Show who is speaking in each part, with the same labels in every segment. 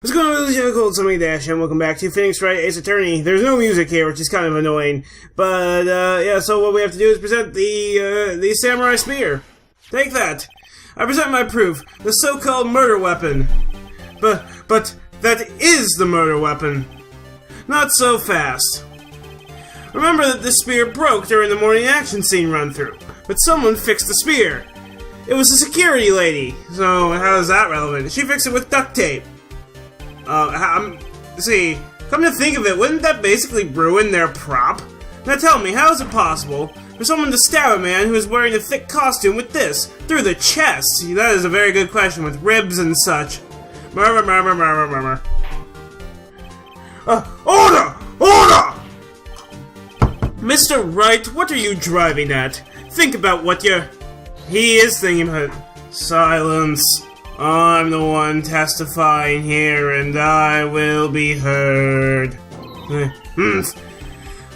Speaker 1: What's going on, ladies and gentlemen? Somebody Dash, and welcome back to Phoenix Wright Ace Attorney. There's no music here, which is kind of annoying, but yeah. So what we have to do is present the samurai spear. Take that. I present my proof, the so-called murder weapon. But that is the murder weapon. Not so fast. Remember that this spear broke during the morning action scene run-through, but someone fixed the spear. It was a security lady. So how is that relevant? She fixed it with duct tape. See, come to think of it, wouldn't that basically ruin their prop? Now tell me, how is it possible for someone to stab a man who is wearing a thick costume with this, through the chest? That is a very good question, with ribs and such. Murmur, murmur, murmur, murmur. Order! Order! Mr. Wright, what are you driving at? Think about what you're... He is thinking about it. Silence. I'm the one testifying here, and I will be heard.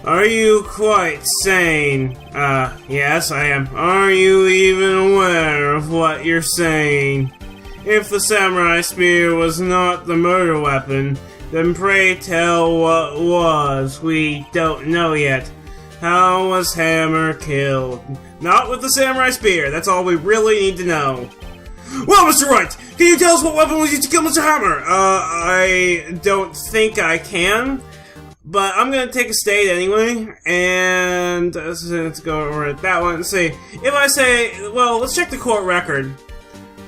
Speaker 1: Are you quite sane? Yes, I am. Are you even aware of what you're saying? If the samurai spear was not the murder weapon, then pray tell what was. We don't know yet. How was Hammer killed? Not with the samurai spear. That's all we really need to know. Well, Mr. Wright, can you tell us what weapon was used to kill Mr. Hammer? I don't think I can, but I'm gonna take a state anyway, and let's go over at that one and see. If I say, well, let's check the court record.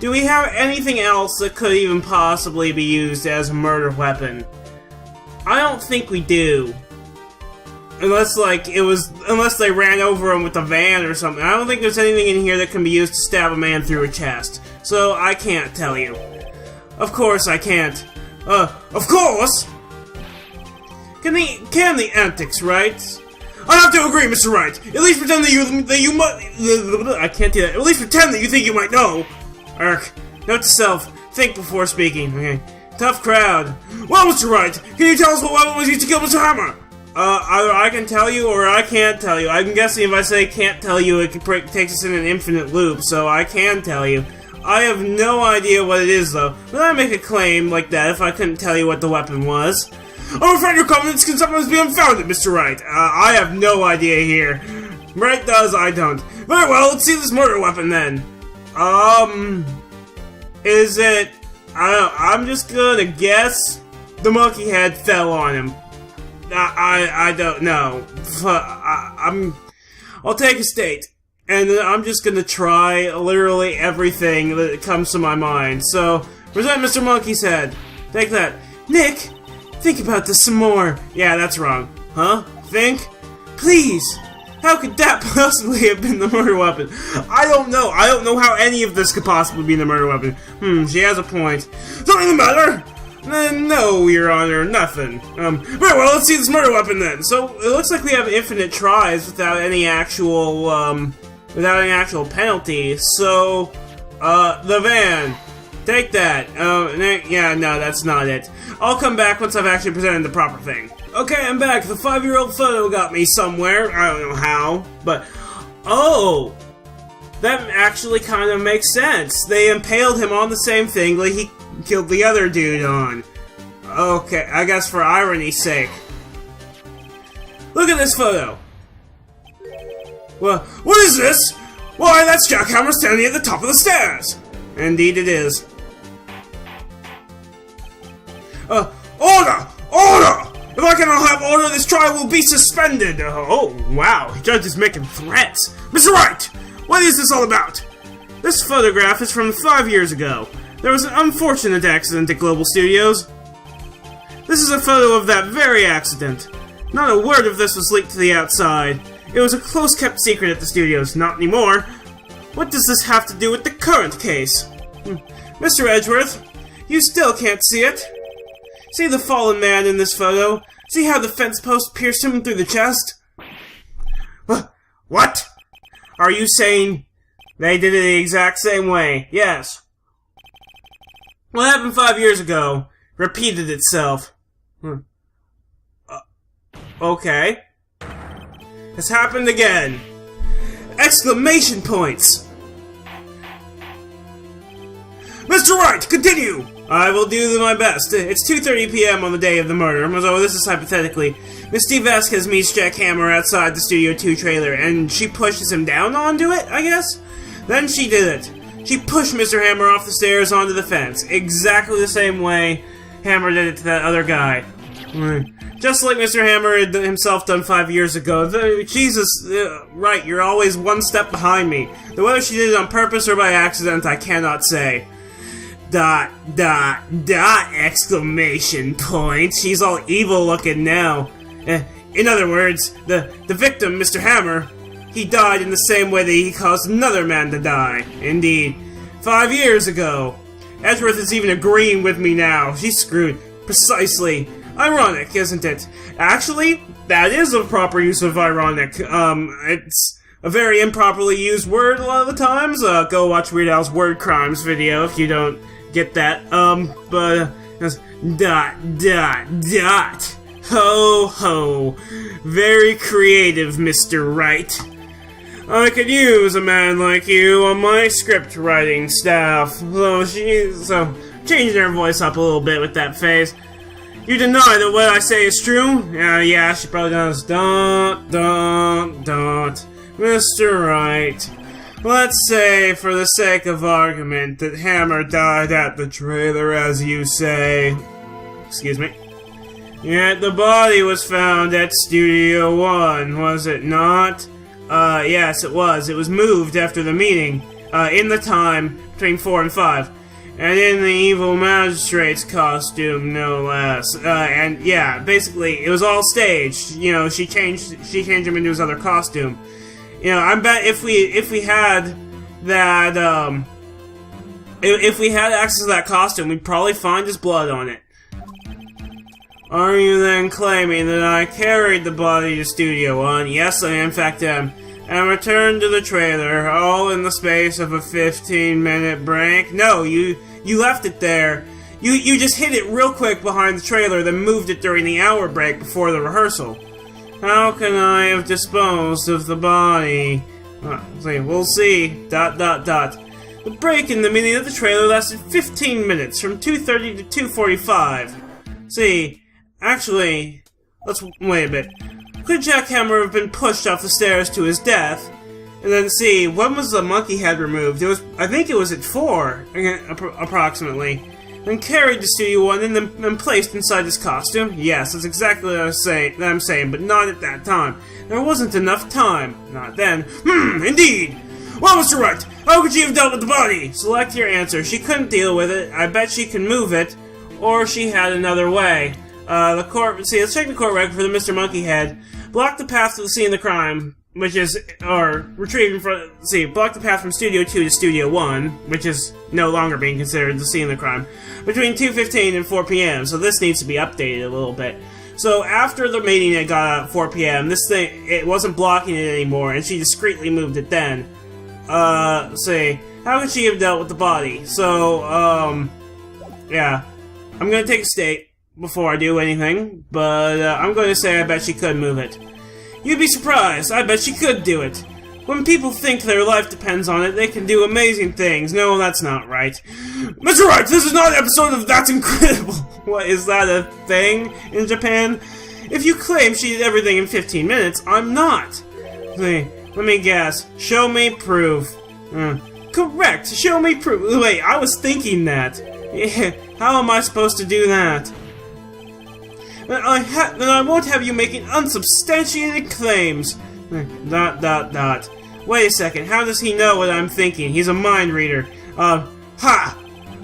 Speaker 1: Do we have anything else that could even possibly be used as a murder weapon? I don't think we do. Unless they ran over him with a van or something. I don't think there's anything in here that can be used to stab a man through a chest. So, I can't tell you. Of course I can't. Of course! Can the antics, right? I have to agree, Mr. Wright. At least pretend that you might... I can't do that. At least pretend that you think you might know. Irk. Note to self. Think before speaking. Okay. Tough crowd. Well, Mr. Wright, can you tell us what weapon was used to kill Mr. Hammer? Either I can tell you or I can't tell you. I'm guessing if I say can't tell you, it takes us in an infinite loop, so I can tell you. I have no idea what it is, though. Would I make a claim like that if I couldn't tell you what the weapon was? I'm afraid your confidence can sometimes be unfounded, Mr. Wright. I have no idea here. Wright does, I don't. Very well, let's see this murder weapon then. Is it... I'm just gonna guess the monkey head fell on him. I don't know. I'll take a state, and I'm just gonna try literally everything that comes to my mind. So, present Mr. Monkey's head. Take that. Nick, think about this some more. Yeah, that's wrong. Huh? Think? Please! How could that possibly have been the murder weapon? I don't know. I don't know how any of this could possibly be the murder weapon. She has a point. Something the matter? No, Your Honor, nothing. Very well, let's see this murder weapon then. So, it looks like we have infinite tries without any actual, penalty. So, the van. Take that. Yeah, no, that's not it. I'll come back once I've actually presented the proper thing. Okay, I'm back. The 5-year-old photo got me somewhere. I don't know how, but... Oh! That actually kind of makes sense. They impaled him on the same thing like he killed the other dude on. Okay, I guess for irony's sake. Look at this photo. Well, what is this? Why, that's Jack Hammer standing at the top of the stairs. Indeed it is. Order! Order! If I cannot have order, this trial will be suspended. Oh, wow, the judge is making threats. Mr. Wright, what is this all about? This photograph is from 5 years ago. There was an unfortunate accident at Global Studios. This is a photo of that very accident. Not a word of this was leaked to the outside. It was a close-kept secret at the studios. Not anymore. What does this have to do with the current case? Mr. Edgeworth, you still can't see it. See the fallen man in this photo? See how the fence post pierced him through the chest? What? Are you saying they did it the exact same way? Yes. What happened 5 years ago repeated itself. Okay. It's happened again. Exclamation points! Mr. Wright, continue! I will do my best. It's 2:30 p.m. on the day of the murder, so this is hypothetically. Misty Vasquez meets Jack Hammer outside the Studio 2 trailer, and she pushes him down onto it, I guess? Then she did it. She pushed Mr. Hammer off the stairs onto the fence, exactly the same way Hammer did it to that other guy. Just like Mr. Hammer had himself done 5 years ago. Jesus, right, you're always one step behind me. Though whether she did it on purpose or by accident, I cannot say. ... exclamation point. She's all evil looking now. In other words, the victim, Mr. Hammer, he died in the same way that he caused another man to die. Indeed. 5 years ago. Edgeworth is even agreeing with me now. She's screwed. Precisely. Ironic, isn't it? Actually, that is a proper use of ironic. It's a very improperly used word a lot of the times. Go watch Weird Al's Word Crimes video if you don't get that. But, ... Ho ho. Very creative, Mr. Wright. I could use a man like you on my script writing staff. So changing her voice up a little bit with that face. You deny that what I say is true? Yeah, she probably does. Don't. Mr. Wright. Let's say, for the sake of argument, that Hammer died at the trailer, as you say. Excuse me. Yet the body was found at Studio 1, was it not? Yes, it was. It was moved after the meeting, in the time between 4 and 5. And in the evil magistrate's costume, no less. And yeah, basically, it was all staged. You know, she changed him into his other costume. You know, I bet if we had that, if we had access to that costume, we'd probably find his blood on it. Are you then claiming that I carried the body to Studio 1? Yes, I in fact am. And returned to the trailer, all in the space of a 15-minute break? No, you left it there. You just hid it real quick behind the trailer, then moved it during the hour break before the rehearsal. How can I have disposed of the body? We'll see. ... The break in the meeting of the trailer lasted 15 minutes, from 2:30 to 2:45. See, actually, let's wait a bit. Could Jack Hammer have been pushed off the stairs to his death? And then see, when was the monkey head removed? I think it was at 4, approximately. Then carried to Studio 1 and then placed inside his costume? Yes, that's exactly what I'm saying, but not at that time. There wasn't enough time. Not then. Indeed! Well, Mr. Wright, how could she have dealt with the body? Select your answer. She couldn't deal with it. I bet she can move it. Or she had another way. Let's check the court record for the Mr. Monkey Head. Block the path to the scene of the crime, block the path from Studio 2 to Studio 1, which is no longer being considered the scene of the crime, between 2:15 and 4 p.m., so this needs to be updated a little bit. So after the meeting it got out at 4 p.m., it wasn't blocking it anymore, and she discreetly moved it then. How could she have dealt with the body? So, yeah. I'm gonna take a state before I do anything, but I'm going to say I bet she could move it. You'd be surprised. I bet she could do it. When people think their life depends on it, they can do amazing things. No, that's not right. Mr. Wright, this is not an episode of That's Incredible. What, is that a thing in Japan? If you claim she did everything in 15 minutes, I'm not. Let me guess. Show me proof. Correct. Show me proof. Wait, I was thinking that. Yeah, how am I supposed to do that? Then I won't have you making unsubstantiated claims. ... Wait a second, how does he know what I'm thinking? He's a mind reader. Ha!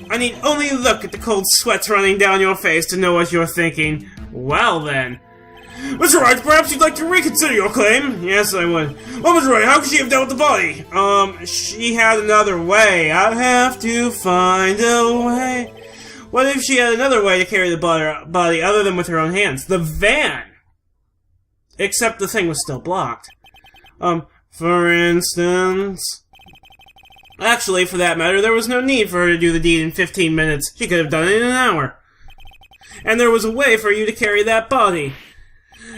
Speaker 1: I need only look at the cold sweats running down your face to know what you're thinking. Well then. Mr. Wright, perhaps you'd like to reconsider your claim? Yes, I would. Well, Mr. Wright, how could she have dealt with the body? She had another way. I'd have to find a way. What if she had another way to carry the body other than with her own hands? The van! Except the thing was still blocked. For instance... Actually, for that matter, there was no need for her to do the deed in 15 minutes. She could have done it in an hour. And there was a way for you to carry that body.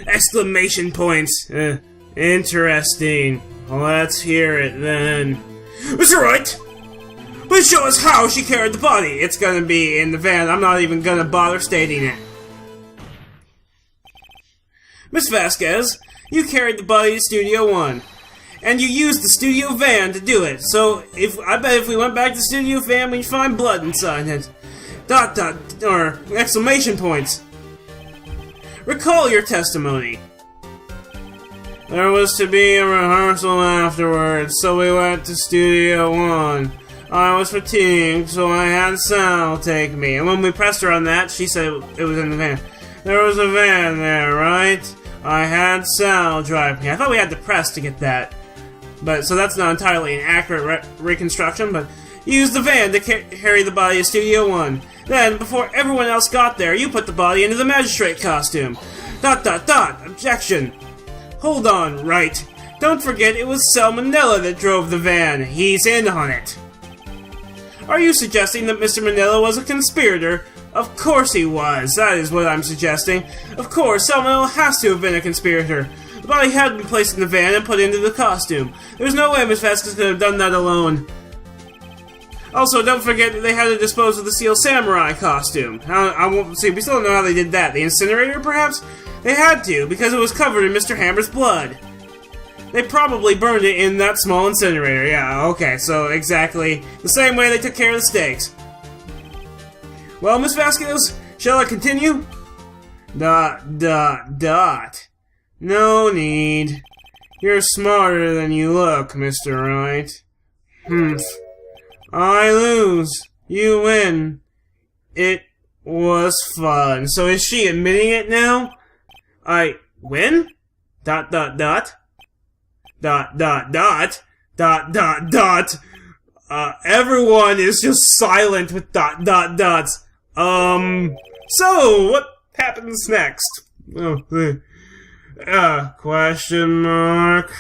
Speaker 1: Exclamation points. Interesting. Let's hear it then. Mr. Wright! Please show us how she carried the body. It's gonna be in the van. I'm not even gonna bother stating it. Miss Vasquez, you carried the body to Studio 1. And you used the studio van to do it. So, I bet if we went back to the studio van, we'd find blood inside it. ... or exclamation points. Recall your testimony. There was to be a rehearsal afterwards, so we went to Studio 1. I was fatigued, so I had Sal take me. And when we pressed her on that, she said it was in the van. There was a van there, right? I had Sal drive me. I thought we had to press to get that. But so that's not entirely an accurate reconstruction, but you used the van to carry the body to Studio 1. Then, before everyone else got there, you put the body into the magistrate costume. ... Objection. Hold on, right. Don't forget it was Salmonella that drove the van. He's in on it. Are you suggesting that Mr. Manila was a conspirator? Of course he was. That is what I'm suggesting. Of course, Salmonella has to have been a conspirator. The body had to be placed in the van and put into the costume. There's no way Miss Vasquez could have done that alone. Also, don't forget that they had to dispose of the Steel Samurai costume. I won't see. We still don't know how they did that. The incinerator, perhaps? They had to, because it was covered in Mr. Hammer's blood. They probably burned it in that small incinerator. Yeah, okay, so exactly the same way they took care of the steaks. Well, Miss Vasquez, shall I continue? ... No need. You're smarter than you look, Mr. Wright. Humph. I lose. You win. It was fun. So is she admitting it now? I win? ... Everyone is just silent with ... So, what happens next? Question mark.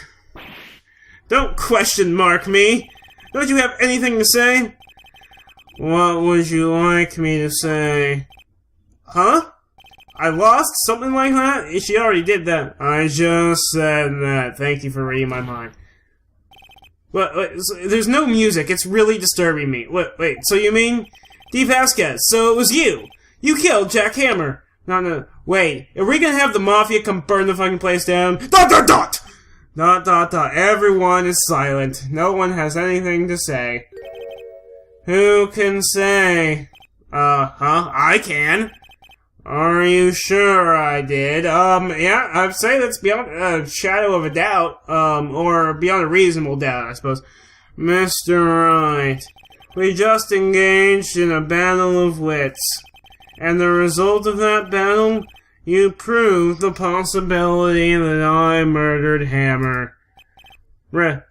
Speaker 1: Don't question mark me. Don't you have anything to say? What would you like me to say? Huh? I lost? Something like that? She already did that. I just said that. Thank you for reading my mind. Wait, there's no music. It's really disturbing me. Wait, so you mean... D. Vasquez, so it was you. You killed Jack Hammer. No. Wait, are we gonna have the Mafia come burn the fucking place down? ... Everyone is silent. No one has anything to say. Who can say? I can. Are you sure I did? Yeah, I'd say that's beyond a shadow of a doubt, or beyond a reasonable doubt, I suppose. Mr. Wright, we just engaged in a battle of wits, and the result of that battle, you proved the possibility that I murdered Hammer. Right,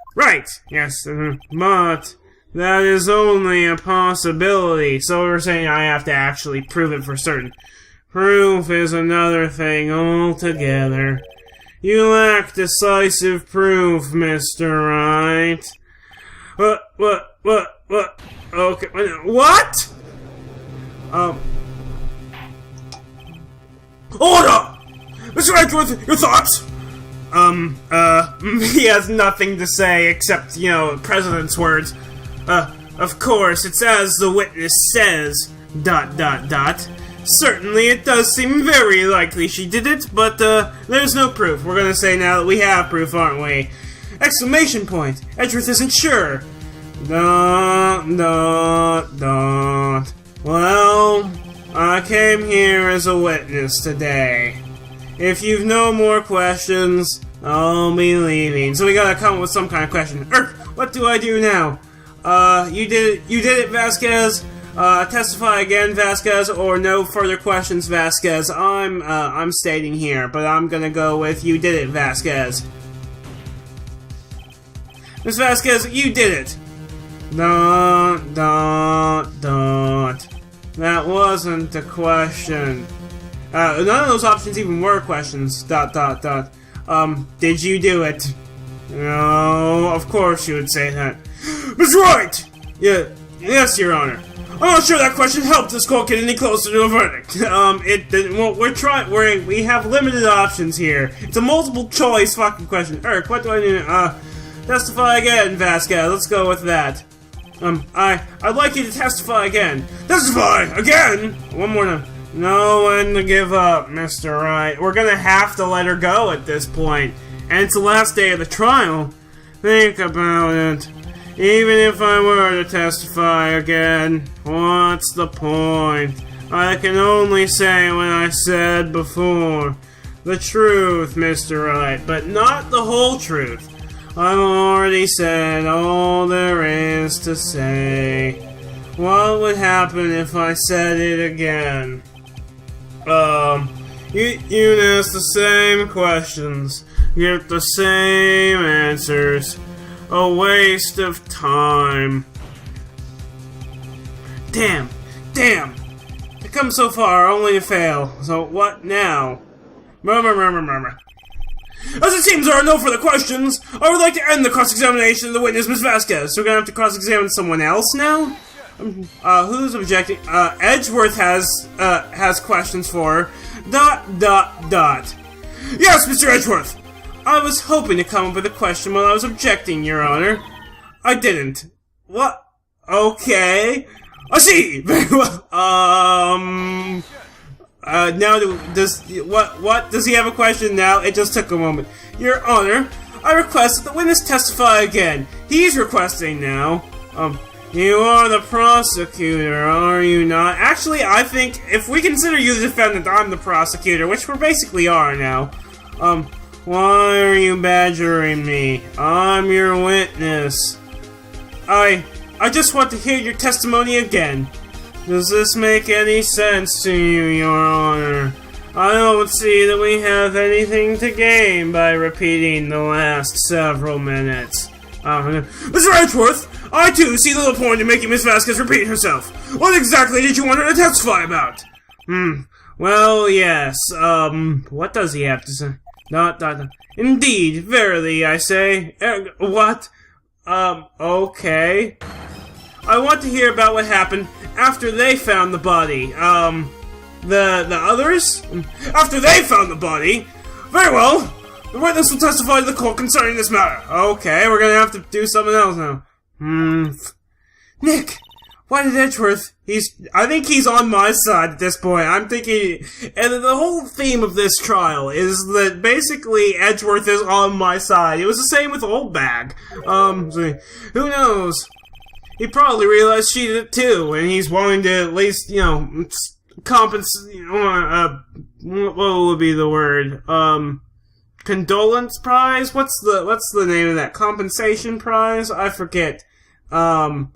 Speaker 1: yes, but that is only a possibility, so we're saying I have to actually prove it for certain. Proof is another thing altogether. You lack decisive proof, Mr. Wright. What? Okay, what? Order! Mr. Edgeworth, your thoughts? He has nothing to say except, President's words. Of course, it's as the witness says, ... Certainly, it does seem very likely she did it, but, there's no proof. We're gonna say now that we have proof, aren't we? Exclamation point! Edgeworth isn't sure. ... Well, I came here as a witness today. If you've no more questions, I'll be leaving. So we gotta come up with some kind of question. What do I do now? You did it, Vasquez? Testify again, Vasquez, or no further questions, Vasquez. I'm stating here, but I'm gonna go with you did it, Vasquez. Miss Vasquez, you did it! ... That wasn't a question. None of those options even were questions. ... Did you do it? No, of course you would say that. Mr. Wright! Yes, Your Honor. I'm not sure that question helped this court get any closer to a verdict. It didn't. Well, we have limited options here. It's a multiple choice fucking question. What do I do? Testify again, Vasquez. Let's go with that. I'd like you to testify again. Testify again? One more time. Know when to give up, Mr. Wright. We're gonna have to let her go at this point. And it's the last day of the trial. Think about it. Even if I were to testify again, what's the point? I can only say what I said before. The truth, Mr. Wright, but not the whole truth. I've already said all there is to say. What would happen if I said it again? You'd ask the same questions, get the same answers. A waste of time. Damn! I come so far only to fail. So what now? Murmur. As it seems there are no further questions, I would like to end the cross-examination of the witness, Miss Vasquez. So we're gonna have to cross-examine someone else now? Who's objecting? Edgeworth has questions for her. ... Yes, Mr. Edgeworth! I was hoping to come up with a question while I was objecting, Your Honor. I didn't. What? Okay. I see! Very well. Now does he have a question now? It just took a moment. Your Honor, I request that the witness testify again. He's requesting now. You are the prosecutor, are you not? Actually, I think if we consider you the defendant, I'm the prosecutor, which we basically are now. Why are you badgering me? I'm your witness. I just want to hear your testimony again. Does this make any sense to you, Your Honor? I don't see that we have anything to gain by repeating the last several minutes. Mr. Edgeworth, I too see little point in making Miss Vasquez repeat herself. What exactly did you want her to testify about? Well, yes, what does he have to say? ... Indeed, verily, I say. What? Okay. I want to hear about what happened after they found the body. The others? After they found the body? Very well. The witness will testify to the court concerning this matter. Okay, we're gonna have to do something else now. Nick! Why did Edgeworth? I think he's on my side at this point. I'm thinking, and the whole theme of this trial is that basically Edgeworth is on my side. It was the same with Old Bag. So who knows? He probably realized she did it too, and he's wanting to at least, compensate. What would be the word? Condolence prize? What's the name of that? Compensation prize? I forget. To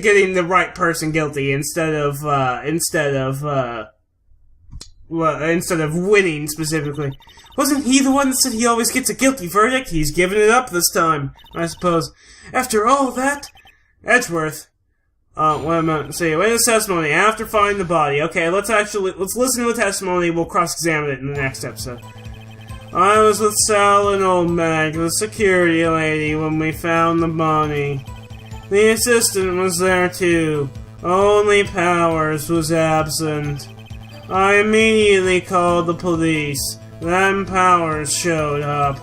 Speaker 1: getting the right person guilty instead of winning specifically. Wasn't he the one that said he always gets a guilty verdict? He's giving it up this time, I suppose. After all that, Edgeworth. Wait a minute. See, witness testimony after finding the body. Okay, let's listen to the testimony. We'll cross-examine it in the next episode. I was with Sal and Old Mag, the security lady, when we found the body. The assistant was there too. Only Powers was absent. I immediately called the police. Then Powers showed up.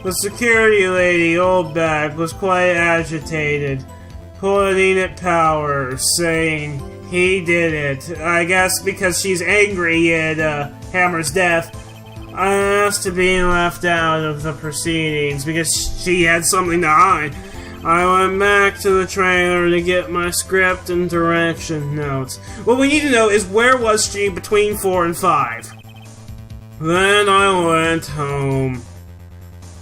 Speaker 1: The security lady, Old Bag, was quite agitated, pointing at Powers, saying he did it. I guess because she's angry at Hammer's death. I asked to be left out of the proceedings because she had something to hide. I went back to the trailer to get my script and direction notes. What we need to know is where was she between 4 and 5? Then I went home.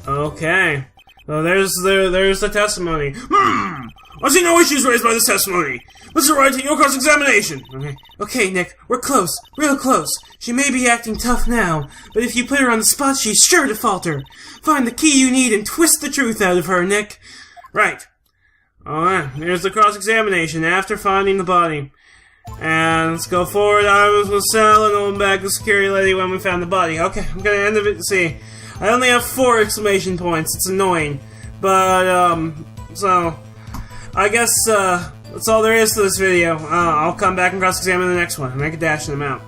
Speaker 1: Okay. So there's the testimony. I see no issues raised by this testimony. Mr. Wright, your cross-examination. Okay, Nick, we're close. Real close. She may be acting tough now, but if you put her on the spot, she's sure to falter. Find the key you need and twist the truth out of her, Nick. Right. Alright, here's the cross-examination after finding the body. And let's go forward. I was with Sal and Old Bag, the security lady, when we found the body. Okay, I'm gonna end it. See, I only have 4 exclamation points. It's annoying. But, so, I guess, that's all there is to this video. I'll come back and cross-examine the next one. Make a dash in them out.